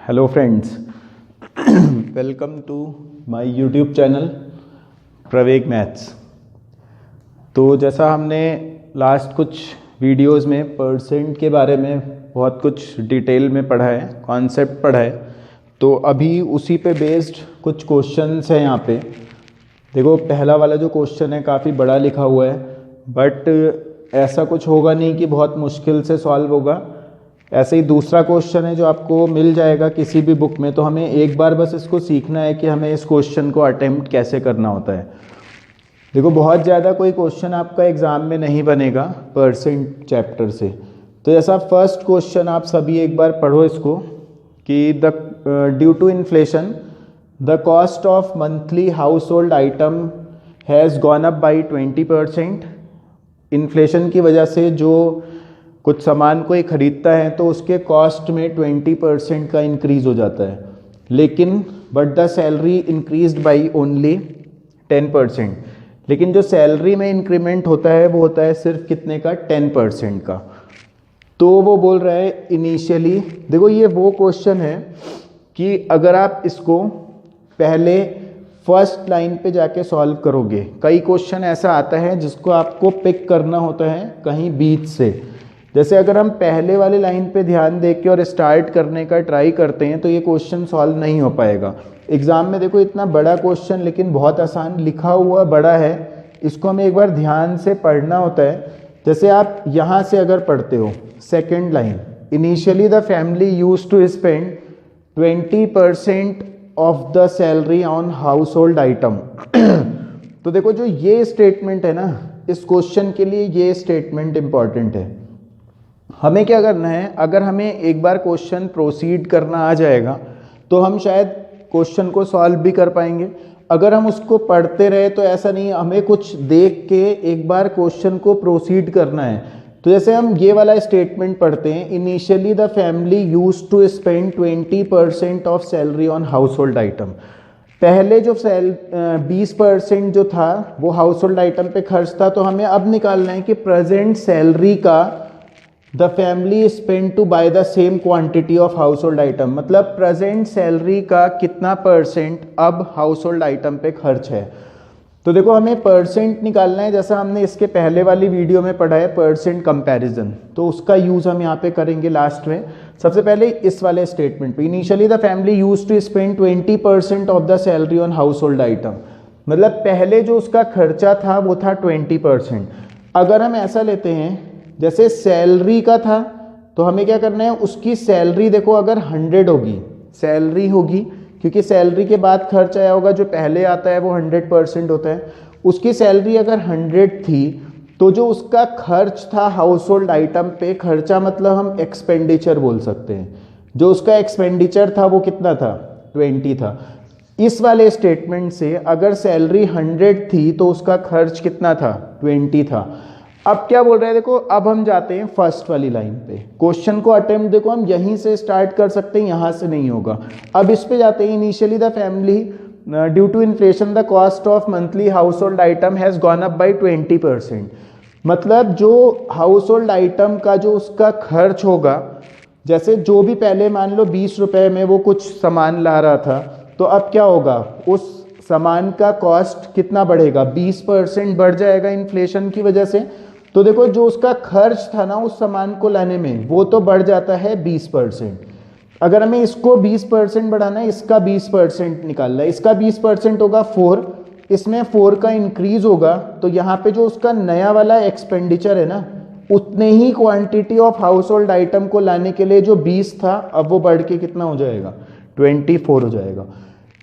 Hello friends, welcome to my YouTube channel Praveg maths. तो जैसा हमने लास्ट कुछ वीडियोस में परसेंट के बारे में बहुत कुछ डिटेल में पढ़ा है, कॉन्सेप्ट पढ़ा है, तो अभी उसी पे बेस्ड कुछ क्वेश्चंस हैं यहाँ पे। देखो, पहला वाला जो क्वेश्चन है काफ़ी बड़ा लिखा हुआ है, बट ऐसा कुछ होगा नहीं कि बहुत मुश्किल से सॉल्व होगा। ऐसे ही दूसरा क्वेश्चन है जो आपको मिल जाएगा किसी भी बुक में, तो हमें एक बार बस इसको सीखना है कि हमें इस क्वेश्चन को अटेम्प्ट कैसे करना होता है। देखो, बहुत ज़्यादा कोई क्वेश्चन आपका एग्ज़ाम में नहीं बनेगा परसेंट चैप्टर से। तो जैसा फर्स्ट क्वेश्चन आप सभी एक बार पढ़ो इसको कि due to inflation the cost of monthly household item has gone up by 20%। Inflation की वजह से जो कुछ सामान कोई ख़रीदता है तो उसके कॉस्ट में 20% का इंक्रीज़ हो जाता है, लेकिन but the salary increased by only 10%। लेकिन जो सैलरी में इंक्रीमेंट होता है वो होता है सिर्फ कितने का, 10% का। तो वो बोल रहा है इनिशियली, देखो ये वो क्वेश्चन है कि अगर आप इसको पहले फर्स्ट लाइन पे जाके सॉल्व करोगे, कई क्वेश्चन ऐसा आता है जिसको आपको पिक करना होता है कहीं बीच से। जैसे अगर हम पहले वाले लाइन पे ध्यान दे के और स्टार्ट करने का ट्राई करते हैं तो ये क्वेश्चन सॉल्व नहीं हो पाएगा। एग्ज़ाम में देखो इतना बड़ा क्वेश्चन लेकिन बहुत आसान लिखा हुआ बड़ा है, इसको हमें एक बार ध्यान से पढ़ना होता है। जैसे आप यहाँ से अगर पढ़ते हो second line, initially the family use to spend 20% of the salary on household item. तो देखो जो ये स्टेटमेंट है ना, इस क्वेश्चन के लिए ये स्टेटमेंट इंपॉर्टेंट है। हमें क्या करना है, अगर हमें एक बार क्वेश्चन प्रोसीड करना आ जाएगा तो हम शायद क्वेश्चन को सॉल्व भी कर पाएंगे। अगर हम उसको पढ़ते रहे तो ऐसा नहीं, हमें कुछ देख के एक बार क्वेश्चन को प्रोसीड करना है। तो जैसे हम ये वाला स्टेटमेंट पढ़ते हैं, initially the family use to spend 20% of salary on household item. पहले जो 20% जो था वो हाउस होल्ड आइटम पे खर्च था, तो हमें अब निकालना है कि प्रेजेंट सैलरी का the family spend to buy the same quantity of household item, मतलब प्रेजेंट सैलरी का कितना परसेंट अब हाउस होल्ड आइटम पे खर्च है। तो देखो हमें परसेंट निकालना है, जैसा हमने इसके पहले वाली वीडियो में पढ़ा है परसेंट कंपैरिजन, तो उसका यूज हम यहाँ पे करेंगे लास्ट में। सबसे पहले इस वाले स्टेटमेंट पे, initially the family use to spend 20% of the salary on household item, मतलब पहले जो उसका खर्चा था वो था 20%। अगर हम ऐसा लेते हैं जैसे सैलरी का था, तो हमें क्या करना है, उसकी सैलरी देखो अगर 100 होगी, सैलरी होगी क्योंकि सैलरी के बाद खर्च आया होगा, जो पहले आता है वो 100% होता है। उसकी सैलरी अगर 100 थी तो जो उसका खर्च था हाउस होल्ड आइटम पे, खर्चा मतलब हम एक्सपेंडिचर बोल सकते हैं, जो उसका एक्सपेंडिचर था वो कितना था, 20 था। इस वाले स्टेटमेंट से अगर सैलरी 100 थी तो उसका खर्च कितना था, 20 था। अब क्या बोल रहे हैं, देखो अब हम जाते हैं फर्स्ट वाली लाइन पे। क्वेश्चन को अटेम्प्ट देखो हम यहीं से स्टार्ट कर सकते हैं, यहाँ से नहीं होगा। अब इस पे जाते हैं, initially the family due to inflation the cost of monthly household item has gone up by 20%। मतलब जो हाउस होल्ड आइटम का जो उसका खर्च होगा, जैसे जो भी पहले मान लो 20 रुपये में वो कुछ सामान ला रहा था, तो अब क्या होगा, उस सामान का कॉस्ट कितना बढ़ेगा, 20% बढ़ जाएगा इन्फ्लेशन की वजह से। तो देखो जो उसका खर्च था ना उस सामान को लाने में, वो तो बढ़ जाता है 20%। अगर हमें इसको 20% बढ़ाना है, इसका 20% निकालना है, इसका 20% होगा 4, इसमें 4 का इंक्रीज होगा, तो यहाँ पे जो उसका नया वाला एक्सपेंडिचर है ना, उतने ही quantity of household item को लाने के लिए जो 20 था अब वो बढ़ के कितना हो जाएगा, 24 हो जाएगा।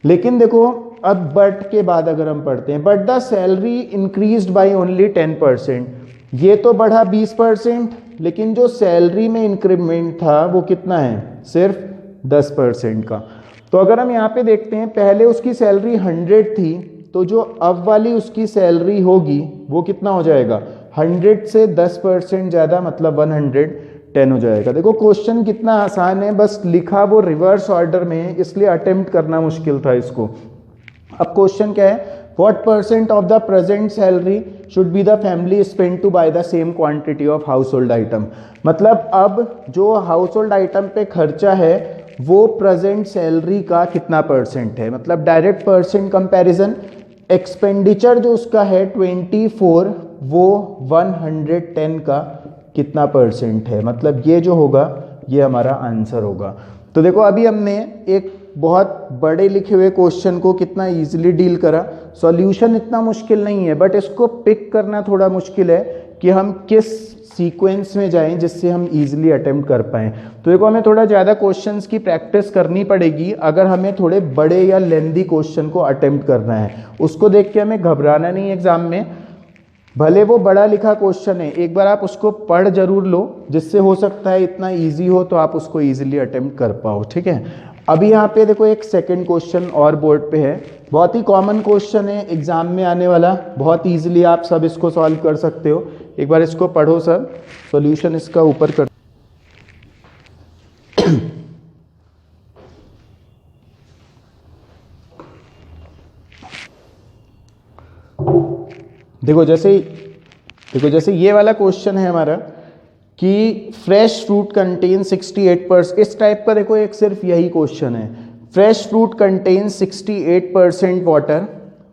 लेकिन देखो अब बट के बाद अगर हम पढ़ते हैं, but the salary increased by only 10%, ये तो बढ़ा 20%, लेकिन जो सैलरी में इंक्रीमेंट था वो कितना है, सिर्फ 10% का। तो अगर हम यहाँ पे देखते हैं, पहले उसकी सैलरी 100 थी, तो जो अब वाली उसकी सैलरी होगी वो कितना हो जाएगा, 100 से 10% ज़्यादा, मतलब 110 हो जाएगा। देखो क्वेश्चन कितना आसान है, बस लिखा वो रिवर्स ऑर्डर में है, इसलिए अटेम्प्ट करना मुश्किल था इसको। अब क्वेश्चन क्या है, what percent of the present salary should be the family spend to buy the same quantity of household item। मतलब अब जो हाउस होल्ड आइटम पे खर्चा है वो प्रेजेंट सैलरी का कितना परसेंट है। मतलब डायरेक्ट परसेंट कंपैरिजन, एक्सपेंडिचर जो उसका है 24, वो 110 का कितना परसेंट है। मतलब ये जो होगा ये हमारा आंसर होगा। तो देखो अभी हमने एक बहुत बड़े लिखे हुए क्वेश्चन को कितना इजीली डील करा। सॉल्यूशन इतना मुश्किल नहीं है, बट इसको पिक करना थोड़ा मुश्किल है कि हम किस सीक्वेंस में जाएं जिससे हम इजीली अटेम्प्ट कर पाएं। तो देखो हमें थोड़ा ज़्यादा क्वेश्चंस की प्रैक्टिस करनी पड़ेगी अगर हमें थोड़े बड़े या लेंदी क्वेश्चन को अटेम्प्ट करना है। उसको देख के हमें घबराना नहीं एग्जाम में, भले वो बड़ा लिखा क्वेश्चन है, एक बार आप उसको पढ़ जरूर लो, जिससे हो सकता है इतना इजी हो तो आप उसको इजीली अटेम्प्ट कर पाओ। ठीक है, अभी यहाँ पे देखो एक सेकंड क्वेश्चन और बोर्ड पे है, बहुत ही कॉमन क्वेश्चन है एग्जाम में आने वाला, बहुत इजीली आप सब इसको सॉल्व कर सकते हो। एक बार इसको पढ़ो सब, सॉल्यूशन इसका ऊपर कर। देखो जैसे ये वाला क्वेश्चन है हमारा कि फ्रेश फ्रूट कंटेन 68%, इस टाइप का देखो एक सिर्फ यही क्वेश्चन है। Fresh fruit contain 68% water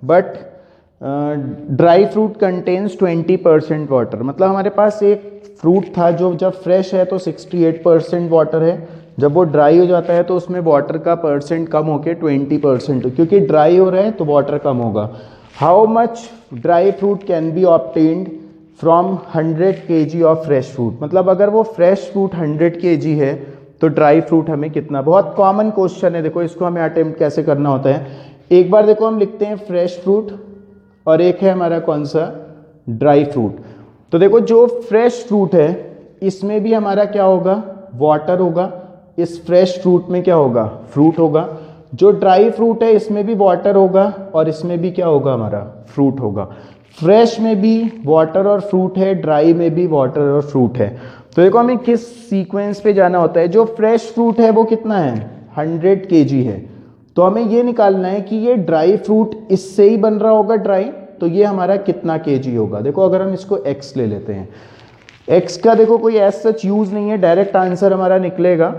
but dry fruit contains 20% water. मतलब हमारे पास एक फ्रूट था जो जब फ्रेश है तो 68% वाटर है, जब वो ड्राई हो जाता है तो उसमें वाटर का परसेंट कम होकर 20%, क्योंकि ड्राई हो रहा है तो वाटर कम होगा। How much dry fruit can be obtained from 100 kg of fresh fruit. मतलब अगर वो फ्रेश फ्रूट 100 kg है तो ड्राई फ्रूट हमें कितना। बहुत कॉमन क्वेश्चन है, देखो इसको हमें अटेम्प्ट कैसे करना होता है। एक बार देखो हम लिखते हैं फ्रेश फ्रूट और एक है हमारा कौन सा, ड्राई फ्रूट। तो देखो जो फ्रेश फ्रूट है इसमें भी हमारा क्या होगा, वाटर होगा, इस फ्रेश फ्रूट में क्या होगा, फ्रूट होगा। जो ड्राई फ्रूट है इसमें भी वाटर होगा और इसमें भी क्या होगा, हमारा फ्रूट होगा। फ्रेश में भी वाटर और फ्रूट है, ड्राई में भी वाटर और फ्रूट है। तो देखो हमें किस सीक्वेंस पे जाना होता है। जो फ्रेश फ्रूट है वो कितना है, 100 kg है, तो हमें ये निकालना है कि ये ड्राई फ्रूट इससे ही बन रहा होगा ड्राई, तो ये हमारा कितना kg होगा। देखो अगर हम इसको x ले लेते हैं, x का देखो कोई एज सच यूज नहीं है, डायरेक्ट आंसर हमारा निकलेगा।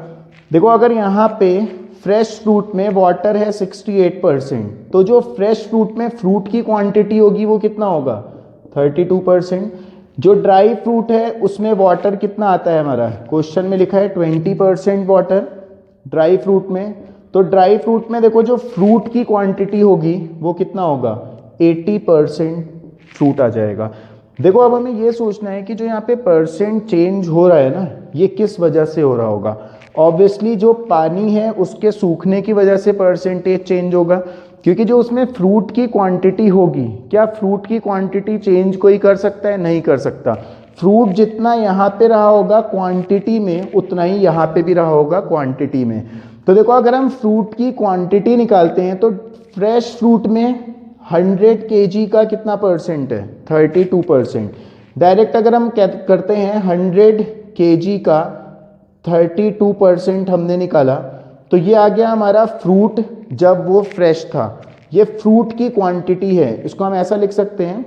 देखो अगर यहाँ पे फ्रेश फ्रूट में वाटर है 68%, तो जो फ्रेश फ्रूट में फ्रूट की क्वांटिटी होगी वो कितना होगा, 32%। जो ड्राई फ्रूट है उसमें वाटर कितना आता है, हमारा क्वेश्चन में लिखा है 20% वाटर ड्राई फ्रूट में। तो ड्राई फ्रूट में देखो जो फ्रूट की क्वांटिटी होगी वो कितना होगा, 80% फ्रूट आ जाएगा। देखो अब हमें ये सोचना है कि जो यहाँ पे परसेंट चेंज हो रहा है ना, ये किस वजह से हो रहा होगा। ऑब्वियसली जो पानी है उसके सूखने की वजह से परसेंटेज चेंज होगा, क्योंकि जो उसमें फ्रूट की क्वांटिटी होगी, क्या फ्रूट की क्वांटिटी चेंज कोई कर सकता है, नहीं कर सकता। फ्रूट जितना यहाँ पे रहा होगा क्वांटिटी में, उतना ही यहाँ पे भी रहा होगा क्वांटिटी में। तो देखो अगर हम फ्रूट की क्वांटिटी निकालते हैं तो फ्रेश फ्रूट में 100 kg का कितना परसेंट है, 32%। डायरेक्ट अगर हम करते हैं 100 kg का 32% हमने निकाला, तो ये आ गया हमारा फ्रूट जब वो फ्रेश था। ये फ्रूट की क्वांटिटी है, इसको हम ऐसा लिख सकते हैं,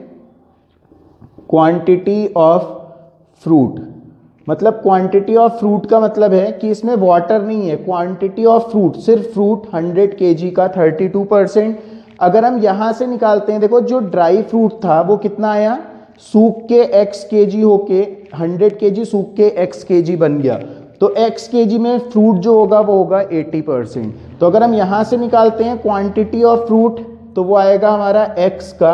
क्वांटिटी ऑफ फ्रूट। मतलब क्वांटिटी ऑफ फ्रूट का मतलब है कि इसमें वाटर नहीं है, क्वांटिटी ऑफ फ्रूट, सिर्फ फ्रूट 100 kg का 32%। अगर हम यहां से निकालते हैं, देखो जो ड्राई फ्रूट था वो कितना आया, सूख के x kg होके 100 kg सूख के x kg बन गया, तो x kg में फ्रूट जो होगा वो होगा 80%। तो अगर हम यहां से निकालते हैं क्वांटिटी ऑफ फ्रूट, तो वो आएगा हमारा x का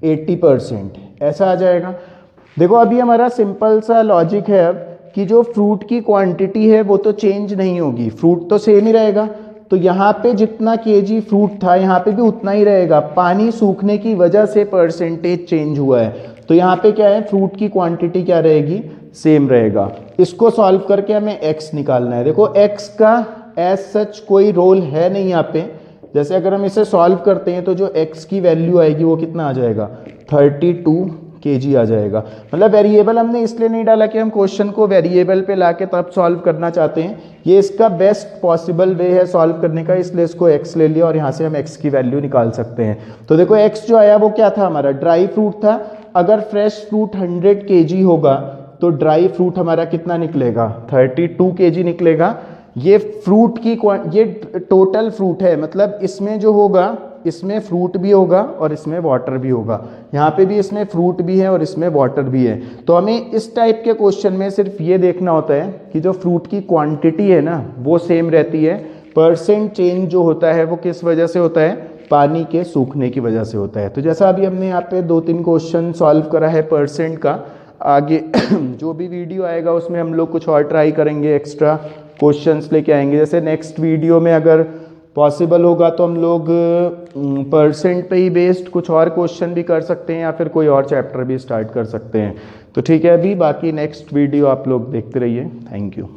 80%, ऐसा आ जाएगा। देखो अभी हमारा सिंपल सा लॉजिक है अब कि जो फ्रूट की क्वांटिटी है वो तो चेंज नहीं होगी, फ्रूट तो सेम ही रहेगा। तो यहाँ पे जितना kg फ्रूट था यहाँ पे भी उतना ही रहेगा, पानी सूखने की वजह से परसेंटेज चेंज हुआ है। तो यहाँ पे क्या है, फ्रूट की क्वांटिटी क्या रहेगी, सेम रहेगा। इसको सॉल्व करके हमें x निकालना है। देखो x का एज सच कोई रोल है नहीं यहाँ पे। जैसे अगर हम इसे सॉल्व करते हैं तो जो x की वैल्यू आएगी वो कितना आ जाएगा, 32 kg आ जाएगा। मतलब वेरिएबल हमने इसलिए नहीं डाला कि हम क्वेश्चन को वेरिएबल पे लाके तब सॉल्व करना चाहते हैं, ये इसका बेस्ट पॉसिबल वे है सॉल्व करने का, इसलिए इसको x ले लिया और यहाँ से हम x की वैल्यू निकाल सकते हैं। तो देखो x जो आया वो क्या था, हमारा ड्राई फ्रूट था। अगर फ्रेश फ्रूट 100 kg होगा तो ड्राई फ्रूट हमारा कितना निकलेगा, 32 kg निकलेगा। ये फ्रूट की ये टोटल फ्रूट है, मतलब इसमें जो होगा इसमें फ्रूट भी होगा और इसमें वाटर भी होगा, यहाँ पे भी इसमें फ्रूट भी है और इसमें वाटर भी है। तो हमें इस टाइप के क्वेश्चन में सिर्फ ये देखना होता है कि जो फ्रूट की क्वांटिटी है ना वो सेम रहती है, परसेंट चेंज जो होता है वो किस वजह से होता है, पानी के सूखने की वजह से होता है। तो जैसा अभी हमने यहाँ पे 2-3 क्वेश्चन सॉल्व करा है परसेंट का, आगे जो भी वीडियो आएगा उसमें हम लोग कुछ और ट्राई करेंगे, एक्स्ट्रा क्वेश्चंस लेके आएंगे। जैसे नेक्स्ट वीडियो में अगर पॉसिबल होगा तो हम लोग परसेंट पे ही बेस्ड कुछ और क्वेश्चन भी कर सकते हैं या फिर कोई और चैप्टर भी स्टार्ट कर सकते हैं। तो ठीक है, अभी बाकी नेक्स्ट वीडियो आप लोग देखते रहिए। Thank you.